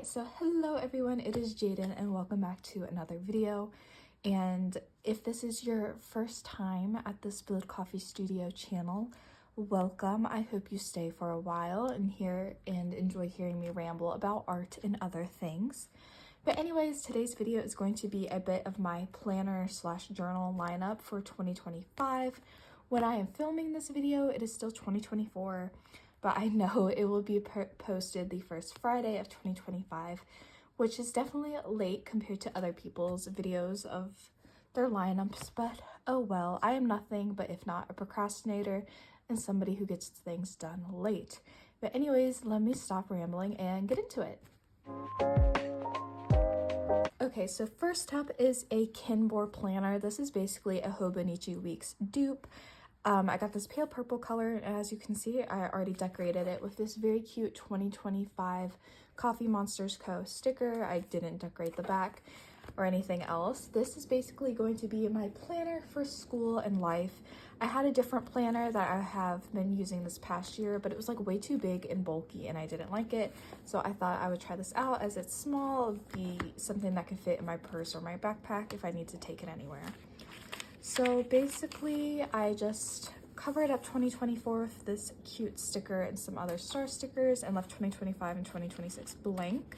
Alright, so hello everyone, it is Jaden and welcome back to another video. And if this is your first time at the Spilled Coffee Studio channel, welcome. I hope you stay for a while and enjoy hearing me ramble about art and other things. But anyways, today's video is going to be a bit of my planner slash journal lineup for 2025. When I am filming this video, it is still 2024. But I know it will be posted the first Friday of 2025, which is definitely late compared to other people's videos of their lineups, but oh well. I am nothing but if not a procrastinator and somebody who gets things done late. But anyways, let me stop rambling and get into it. Okay, so first up is a Kinboard planner. This is basically a Hobonichi Weeks dupe. I got this pale purple color, and as you can see, I already decorated it with this very cute 2025 Coffee Monsters Co. sticker. I didn't decorate the back or anything else. This is basically going to be my planner for school and life. I had a different planner that I have been using this past year, but it was like way too big and bulky and I didn't like it. So I thought I would try this out as it's small, it'd be something that could fit in my purse or my backpack if I need to take it anywhere. So basically, I just covered up 2024 with this cute sticker and some other star stickers and left 2025 and 2026 blank.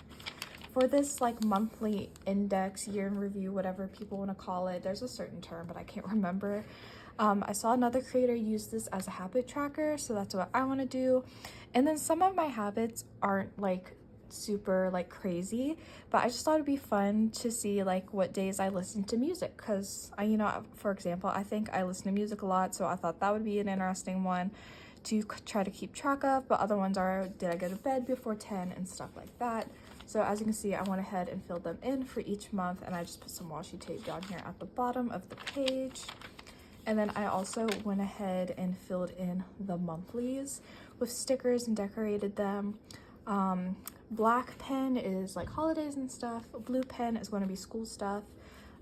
For this like monthly index, year in review, whatever people want to call it, there's a certain term, but I can't remember. I saw another creator use this as a habit tracker, so that's what I want to do. And then some of my habits aren't like super like crazy, but I just thought it'd be fun to see like what days I listen to music, because for example, I think I listen to music a lot, so I thought that would be an interesting one to try to keep track of. But other ones are, did I go to bed before 10 and stuff like that. So as you can see, I went ahead and filled them in for each month, and I just put some washi tape down here at the bottom of the page. And then I also went ahead and filled in the monthlies with stickers and decorated them. Black pen is like holidays and stuff. Blue pen is going to be school stuff.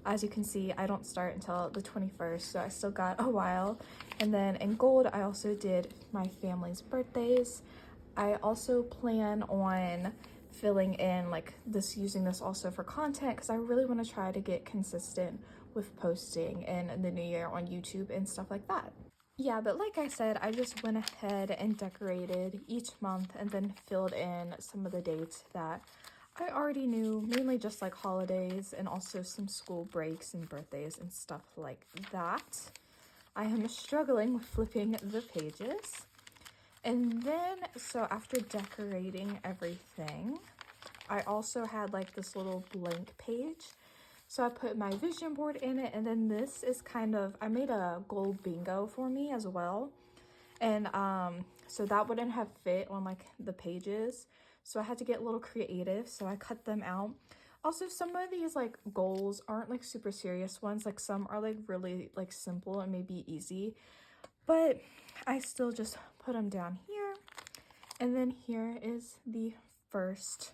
As you can see, I don't start until the 21st, so I still got a while. And then in gold, I also did my family's birthdays. I also plan on filling in like this, using this also for content, because I really want to try to get consistent with posting in the new year on YouTube and stuff like that. Yeah, but like I said, I just went ahead and decorated each month and then filled in some of the dates that I already knew, mainly just like holidays and also some school breaks and birthdays and stuff like that. I am struggling with flipping the pages. And then, so after decorating everything, I also had like this little blank page. So I put my vision board in it, and then this is kind of, I made a gold bingo for me as well. And so that wouldn't have fit on like the pages. So I had to get a little creative, so I cut them out. Also, some of these like goals aren't like super serious ones. Like some are like really like simple and maybe easy, but I still just put them down here. And then here is the first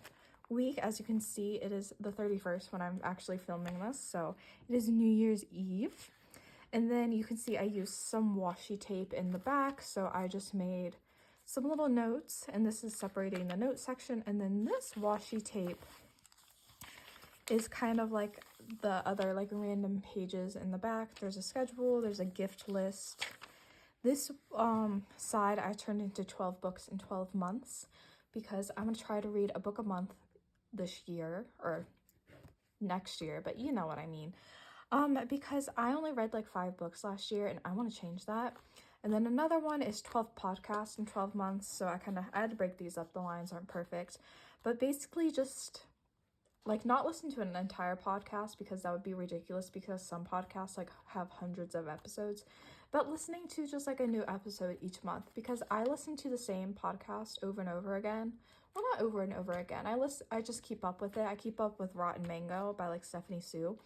week. As you can see, it is the 31st when I'm actually filming this, so it is New Year's Eve. And then you can see I used some washi tape in the back, so I just made some little notes, and this is separating the note section. And then this washi tape is kind of like the other like random pages in the back. There's a schedule, there's a gift list. This side I turned into 12 books in 12 months, because I'm gonna try to read a book a month this year or next year, but you know what I mean. Because I only read like 5 books last year, and I want to change that. And then another one is 12 podcasts in 12 months, so I had to break these up. The lines aren't perfect, but basically just like not listen to an entire podcast, because that would be ridiculous, because some podcasts like have hundreds of episodes, but listening to just like a new episode each month, because I listen to the same podcast over and over again. Well, not over and over again. I just keep up with it. I keep up with Rotten Mango by like Stephanie Sue,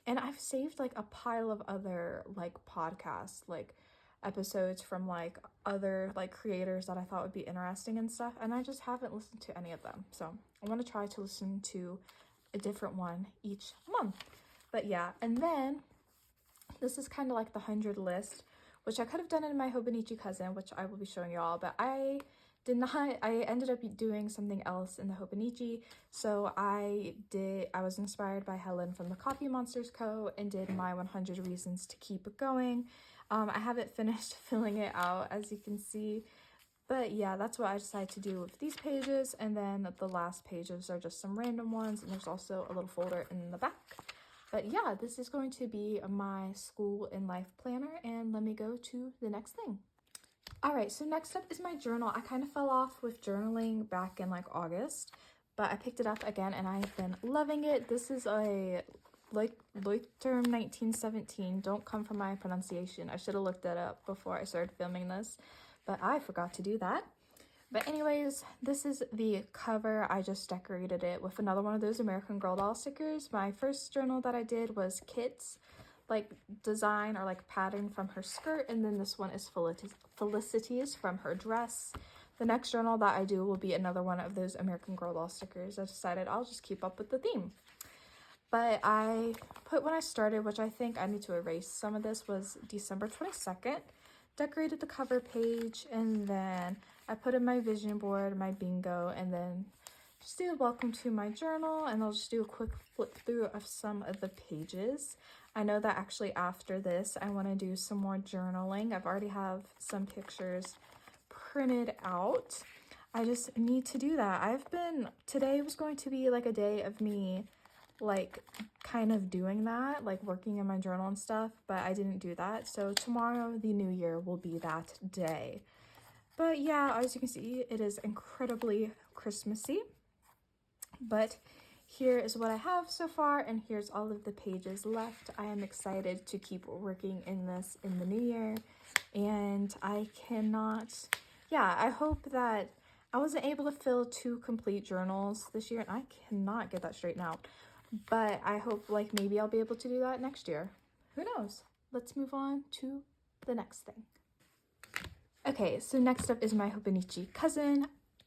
and I've saved like a pile of other like podcasts, like episodes from like other like creators that I thought would be interesting and stuff, and I just haven't listened to any of them. So I want to try to listen to a different one each month. But yeah, and then this is kind of like the 100 list, which I could have done in my Hobonichi cousin, which I will be showing you all, but I I ended up doing something else in the Hobonichi. So I was inspired by Helen from the Coffee Monsters Co. and did my 100 reasons to keep it going. I haven't finished filling it out, as you can see. But yeah, that's what I decided to do with these pages. And then the last pages are just some random ones. And there's also a little folder in the back. But yeah, this is going to be my school and life planner. And let me go to the next thing. All right, so next up is my journal. I kind of fell off with journaling back in like August, but I picked it up again and I've been loving it. This is a Lukrembo 1917. Don't come from my pronunciation. I should have looked that up before I started filming this, but I forgot to do that. But anyways, this is the cover. I just decorated it with another one of those American Girl doll stickers. My first journal that I did was Kit's like design or like pattern from her skirt, and then this one is Felicity's from her dress. The next journal that I do will be another one of those American Girl doll stickers. I decided I'll just keep up with the theme. But I put when I started, which I think I need to erase some of this, was December 22nd. Decorated the cover page, and then I put in my vision board, my bingo, and then just do a welcome to my journal, and I'll just do a quick flip through of some of the pages. I know that actually after this, I want to do some more journaling. I've already have some pictures printed out. I just need to do that. Today was going to be like a day of me like kind of doing that, like working in my journal and stuff, but I didn't do that. So tomorrow, the new year, will be that day. But yeah, as you can see, it is incredibly Christmassy. But here is what I have so far, and here's all of the pages left. I am excited to keep working in this in the new year, and I hope that I wasn't able to fill 2 complete journals this year, and I cannot get that straightened out. But I hope like maybe I'll be able to do that next year. Who knows? Let's move on to the next thing. Okay, so next up is my Hobonichi cousin.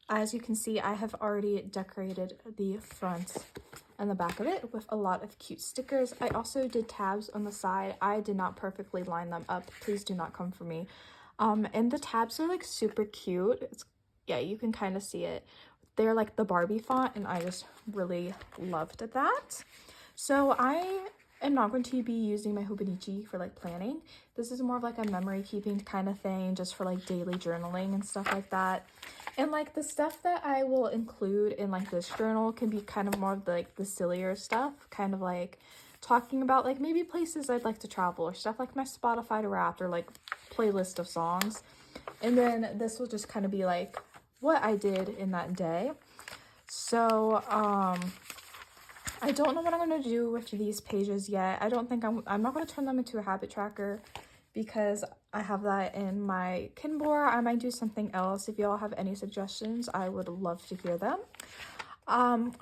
As you can see, I have already decorated the front and the back of it with a lot of cute stickers. I also did tabs on the side. I did not perfectly line them up. Please do not come for me. And the tabs are like super cute. Yeah, you can kind of see it. They're like the Barbie font, and I just really loved that. So I am not going to be using my Hobonichi for like planning. This is more of like a memory keeping kind of thing, just for like daily journaling and stuff like that. And like the stuff that I will include in like this journal can be kind of more of like the sillier stuff, kind of like talking about like maybe places I'd like to travel or stuff like my Spotify Wrapped or like playlist of songs. And then this will just kind of be like what I did in that day. So I don't know what I'm going to do with these pages yet. I don't think I'm not going to turn them into a habit tracker because I have that in my Kinbor. I might do something else. If y'all have any suggestions, I would love to hear them.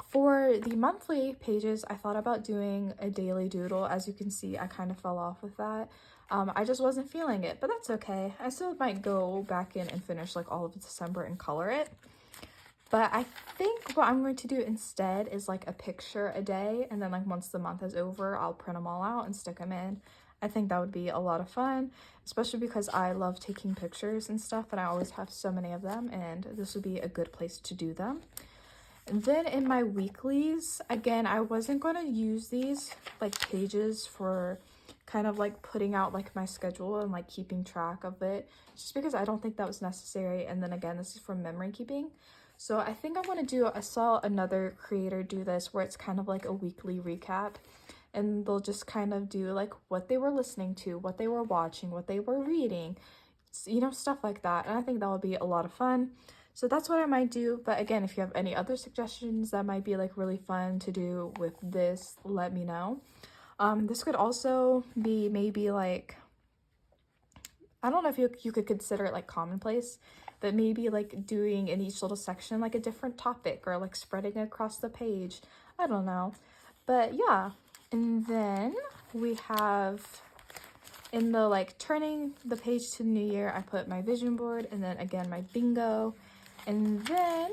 For the monthly pages, I thought about doing a daily doodle. As you can see, I kind of fell off with that. I just wasn't feeling it, but that's okay. I still might go back in and finish like all of December and color it. But I think what I'm going to do instead is like a picture a day, and then like once the month is over, I'll print them all out and stick them in. I think that would be a lot of fun, especially because I love taking pictures and stuff, and I always have so many of them, and this would be a good place to do them. And then in my weeklies, again, I wasn't going to use these like pages for kind of like putting out like my schedule and like keeping track of it, just because I don't think that was necessary. And then again, this is for memory keeping. So I think I saw another creator do this where it's kind of like a weekly recap, and they'll just kind of do like what they were listening to, what they were watching, what they were reading, you know, stuff like that. And I think that would be a lot of fun. So that's what I might do. But again, if you have any other suggestions that might be like really fun to do with this, let me know. This could also be maybe like, I don't know if you could consider it like commonplace, but maybe like doing in each little section like a different topic or like spreading it across the page. I don't know. But yeah. And then we have in the like turning the page to the new year, I put my vision board, and then again my bingo. And then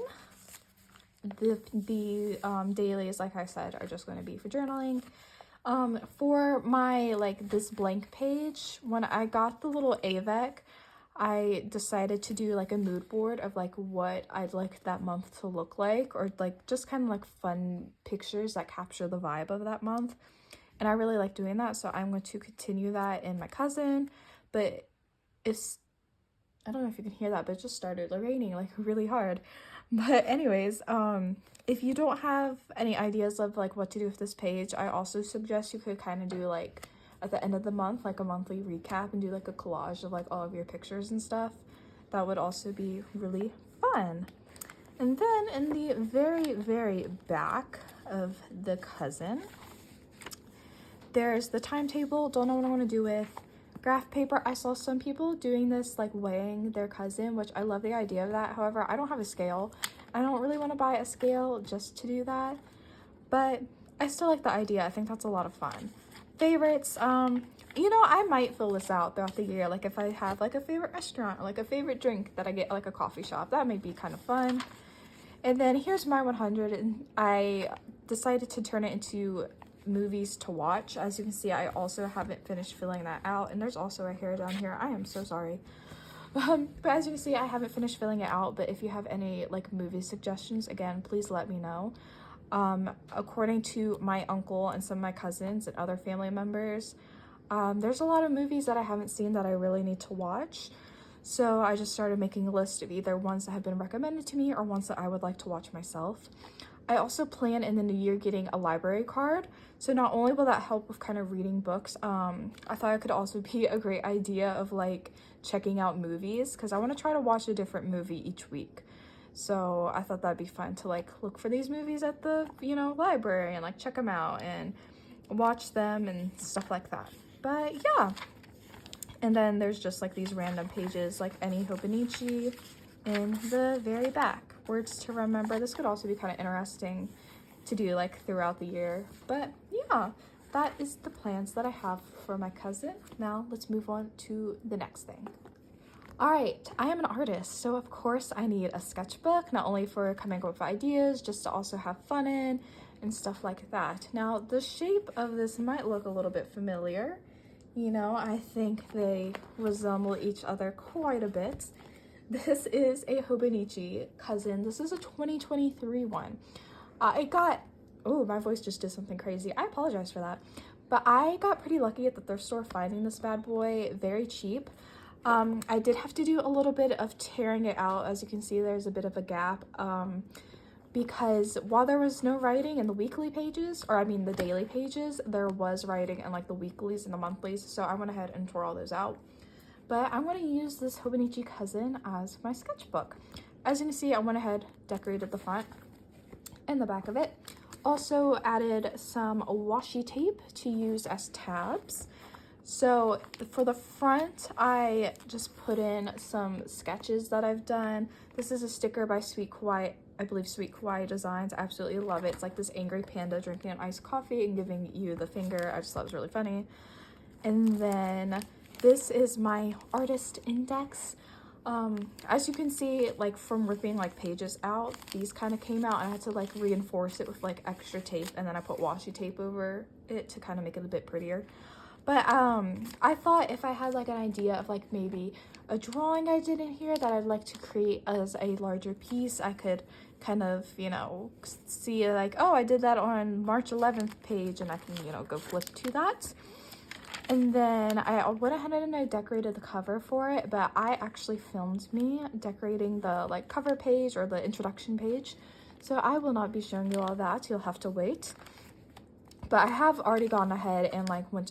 the dailies, like I said, are just going to be for journaling. For my like this blank page, when I got the little AVEC, I decided to do like a mood board of like what I'd like that month to look like, or like just kind of like fun pictures that capture the vibe of that month. And I really like doing that, so I'm going to continue that in my cousin. But it's, I don't know if you can hear that, but it just started raining like really hard. But anyways, if you don't have any ideas of like what to do with this page, I also suggest you could kind of do like at the end of the month, like a monthly recap, and do like a collage of like all of your pictures and stuff. That would also be really fun. And then in the very, very back of the cousin, there's the timetable. Don't know what I want to do with. Graph paper. I saw some people doing this, like weighing their cousin, which I love the idea of that. However, I don't have a scale. I don't really want to buy a scale just to do that, but I still like the idea. I think that's a lot of fun. Favorites. You know, I might fill this out throughout the year. Like if I have like a favorite restaurant or like a favorite drink that I get at like a coffee shop, that may be kind of fun. And then here's my 100, and I decided to turn it into movies to watch. As you can see, I also haven't finished filling that out, and there's also a hair down here. I am so sorry. But as you can see, I haven't finished filling it out, but if you have any like movie suggestions, again, please let me know. According to my uncle and some of my cousins and other family members, there's a lot of movies that I haven't seen that I really need to watch. So I just started making a list of either ones that have been recommended to me or ones that I would like to watch myself. I also plan in the new year getting a library card. So not only will that help with kind of reading books, I thought it could also be a great idea of like checking out movies, because I want to try to watch a different movie each week. So I thought that'd be fun to like look for these movies at the, you know, library and like check them out and watch them and stuff like that. But yeah. And then there's just like these random pages like any Hobonichi in the very back. Words to remember. This could also be kind of interesting to do like throughout the year. But yeah, that is the plans that I have for my cousin. Now let's move on to the next thing. All right, I am an artist, so of course I need a sketchbook, not only for coming up with ideas, just to also have fun in and stuff like that. Now the shape of this might look a little bit familiar. You know, I think they resemble each other quite a bit. This is a Hobonichi cousin. This is a 2023 one. Oh, my voice just did something crazy. I apologize for that. But I got pretty lucky at the thrift store finding this bad boy very cheap. I did have to do a little bit of tearing it out. As you can see, there's a bit of a gap. Because while there was no writing in the weekly pages, or I mean the daily pages, there was writing in like the weeklies and the monthlies, so I went ahead and tore all those out. But I'm going to use this Hobonichi cousin as my sketchbook. As you can see, I went ahead, decorated the front and the back of it. Also added some washi tape to use as tabs. So for the front, I just put in some sketches that I've done. This is a sticker by Sweet Kawaii. I believe Sweet Kawaii Designs. I absolutely love it. It's like this angry panda drinking an iced coffee and giving you the finger. I just thought it was really funny. And then this is my artist index. As you can see, like from ripping like pages out, these kind of came out, and I had to like reinforce it with like extra tape, and then I put washi tape over it to kind of make it a bit prettier. But I thought if I had like an idea of like maybe a drawing I did in here that I'd like to create as a larger piece, I could kind of, you know, see like, oh, I did that on March 11th page, and I can, you know, go flip to that. And then I went ahead and I decorated the cover for it, but I actually filmed me decorating the like cover page or the introduction page. So I will not be showing you all that. You'll have to wait. But I have already gone ahead and like went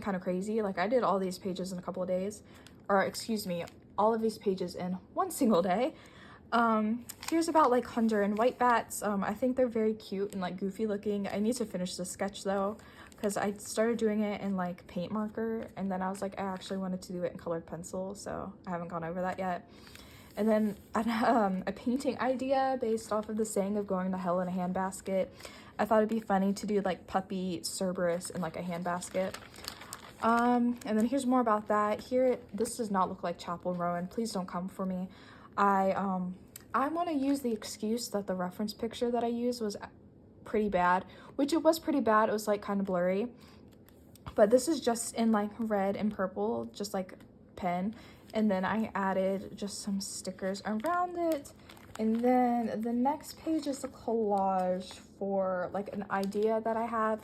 kind of crazy. Like I did all these pages in a couple of days, or excuse me, all of these pages in one single day. Here's about like Hunter and White Bats. I think they're very cute and like goofy looking. I need to finish the sketch though, because I started doing it in like paint marker, and then I was like, I actually wanted to do it in colored pencil, so I haven't gone over that yet. And then a painting idea based off of the saying of going to hell in a handbasket. I thought it'd be funny to do like puppy Cerberus in like a handbasket. And then here's more about that. Here, this does not look like Chapel Rowan. Please don't come for me. I want to use the excuse that the reference picture that I used was pretty bad, which it was pretty bad. It was like kind of blurry, but this is just in like red and purple, just like pen. And then I added just some stickers around it. And then the next page is a collage for like an idea that I have,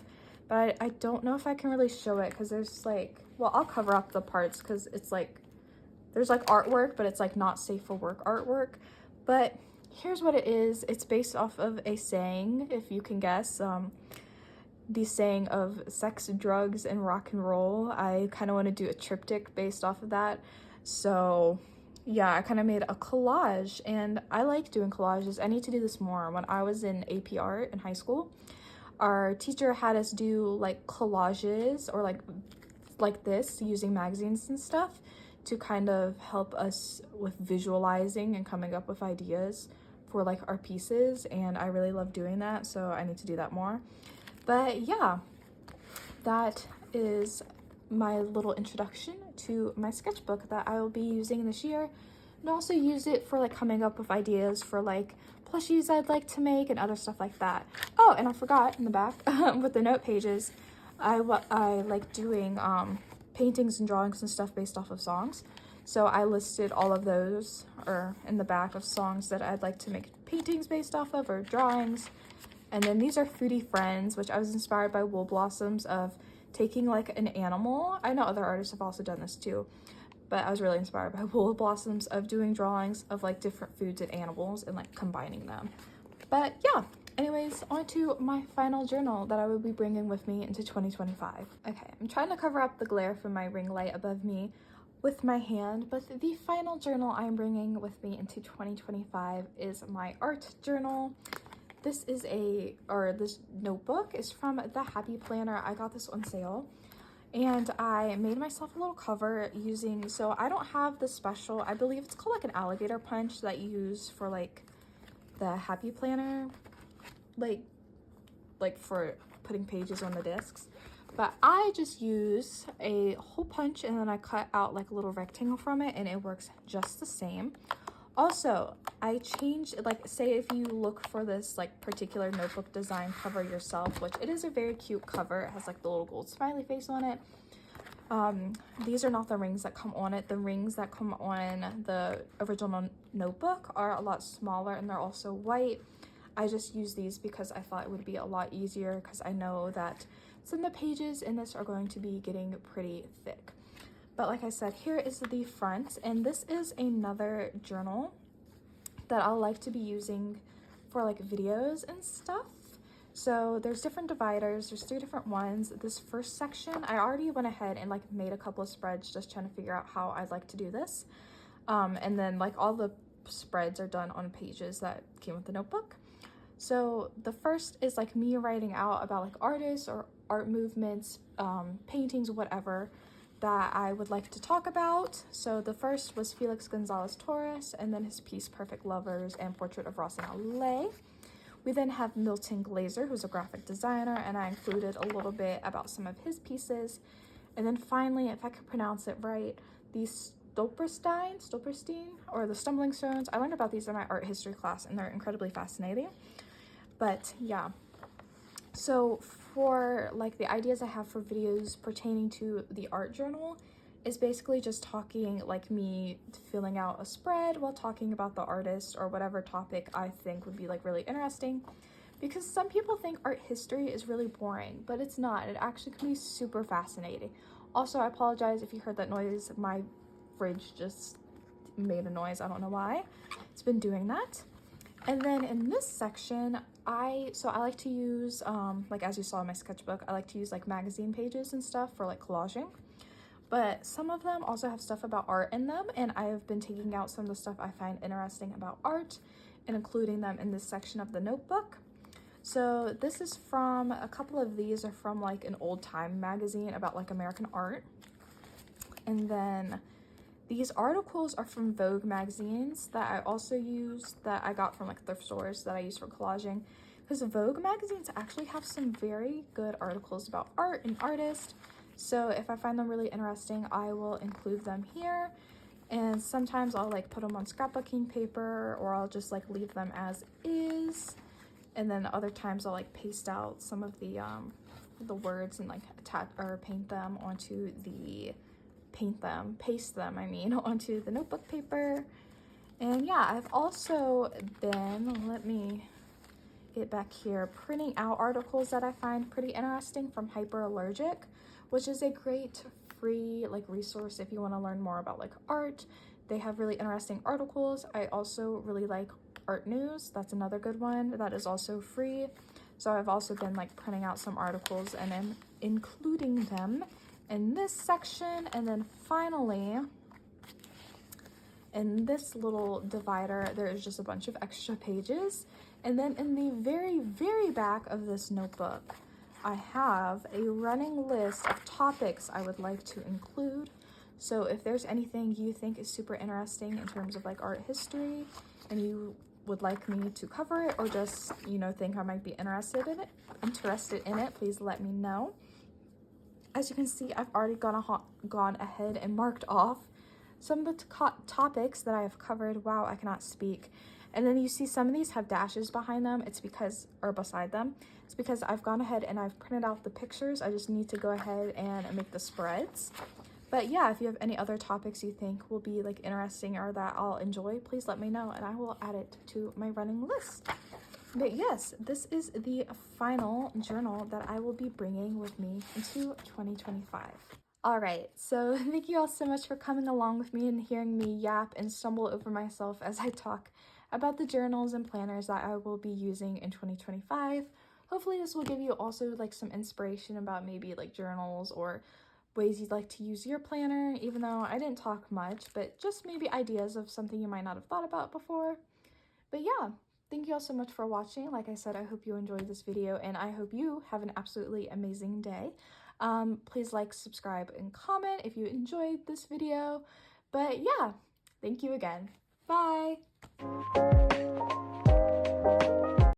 but I don't know if I can really show it because there's like, well, I'll cover up the parts because it's like, there's like artwork, but it's like not safe for work artwork. But here's what it is. It's based off of a saying, if you can guess, the saying of sex, drugs, and rock and roll. I kind of want to do a triptych based off of that. So yeah, I kind of made a collage, and I like doing collages. I need to do this more. When I was in AP art in high school, our teacher had us do like collages or like this using magazines and stuff to kind of help us with visualizing and coming up with ideas for like our pieces, and I really love doing that, so I need to do that more. But yeah, that is my little introduction to my sketchbook that I will be using this year, and also use it for like coming up with ideas for like plushies I'd like to make and other stuff like that. Oh, and I forgot in the back with the note pages, I like doing paintings and drawings and stuff based off of songs. So I listed all of those or in the back of songs that I'd like to make paintings based off of or drawings. And then these are Foodie Friends, which I was inspired by Wool Blossoms of taking like an animal. I know other artists have also done this too, but I was really inspired by Wool Blossoms of doing drawings of like different foods and animals and like combining them. But yeah, anyways, on to my final journal that I will be bringing with me into 2025. Okay, I'm trying to cover up the glare from my ring light above me with my hand, but the final journal I'm bringing with me into 2025 is my art journal. This is this notebook is from the Happy Planner. I got this on sale, and I made myself a little cover using, so I don't have the special, I believe it's called like an alligator punch that you use for like the Happy Planner, like for putting pages on the discs. But I just use a hole punch and then I cut out like a little rectangle from it, and it works just the same. Also, I changed, like, say if you look for this like particular notebook design cover yourself, which it is a very cute cover. It has like the little gold smiley face on it. These are not the rings that come on it. The rings that come on the original notebook are a lot smaller, and they're also white. I just use these because I thought it would be a lot easier, because I know that some of the pages in this are going to be getting pretty thick. But like I said, here is the front, and this is another journal that I'll like to be using for like videos and stuff. So there's different dividers, there's 3 different ones. This first section, I already went ahead and like made a couple of spreads just trying to figure out how I'd like to do this. And then like all the spreads are done on pages that came with the notebook. So the first is like me writing out about like artists or art movements, paintings, whatever, that I would like to talk about. So the first was Felix Gonzalez Torres, and then his piece Perfect Lovers and Portrait of Ross and LA. We then have Milton Glaser, who's a graphic designer, and I included a little bit about some of his pieces. And then finally, if I can pronounce it right, these Stolperstein, or the Stumbling Stones. I learned about these in my art history class, and they're incredibly fascinating. But yeah, so for like the ideas I have for videos pertaining to the art journal is basically just talking, like me filling out a spread while talking about the artist or whatever topic I think would be like really interesting, because some people think art history is really boring, but it's not. It actually can be super fascinating. Also, I apologize if you heard that noise. My fridge just made a noise. I don't know why. It's been doing that. And then in this section, I like to use, like as you saw in my sketchbook, I like to use like magazine pages and stuff for like collaging. But some of them also have stuff about art in them, and I have been taking out some of the stuff I find interesting about art and including them in this section of the notebook. So this is from, a couple of these are from like an old time magazine about like American art. And then these articles are from Vogue magazines that I also use, that I got from like thrift stores that I use for collaging, because Vogue magazines actually have some very good articles about art and artists. So if I find them really interesting, I will include them here. And sometimes I'll like put them on scrapbooking paper, or I'll just like leave them as is. And then other times I'll like paste out some of the words and like attach or paint them onto the paste them, onto the notebook paper. And yeah, I've also been, let me get back here, printing out articles that I find pretty interesting from Hyperallergic, which is a great free resource if you want to learn more about art. They have really interesting articles. I also really like Art News. That's another good one that is also free. So I've also been printing out some articles and then including them in this section. And then finally, in this little divider, there is just a bunch of extra pages. And then in the very, very back of this notebook, I have a running list of topics I would like to include. So if there's anything you think is super interesting in terms of art history and you would like me to cover it, or just, think I might be interested in it, please let me know. As you can see, I've already gone ahead and marked off some of the topics that I have covered. Wow, I cannot speak. And then you see some of these have dashes behind them. Or beside them. It's because I've gone ahead and I've printed out the pictures. I just need to go ahead and make the spreads. But yeah, if you have any other topics you think will be interesting or that I'll enjoy, please let me know and I will add it to my running list. But yes, this is the final journal that I will be bringing with me into 2025. All right, so thank you all so much for coming along with me and hearing me yap and stumble over myself as I talk about the journals and planners that I will be using in 2025. Hopefully this will give you also some inspiration about maybe journals or ways you'd like to use your planner, even though I didn't talk much, but just maybe ideas of something you might not have thought about before. But yeah, thank you all so much for watching. Like I said, I hope you enjoyed this video and I hope you have an absolutely amazing day. Please subscribe, and comment if you enjoyed this video. But yeah, thank you again. Bye!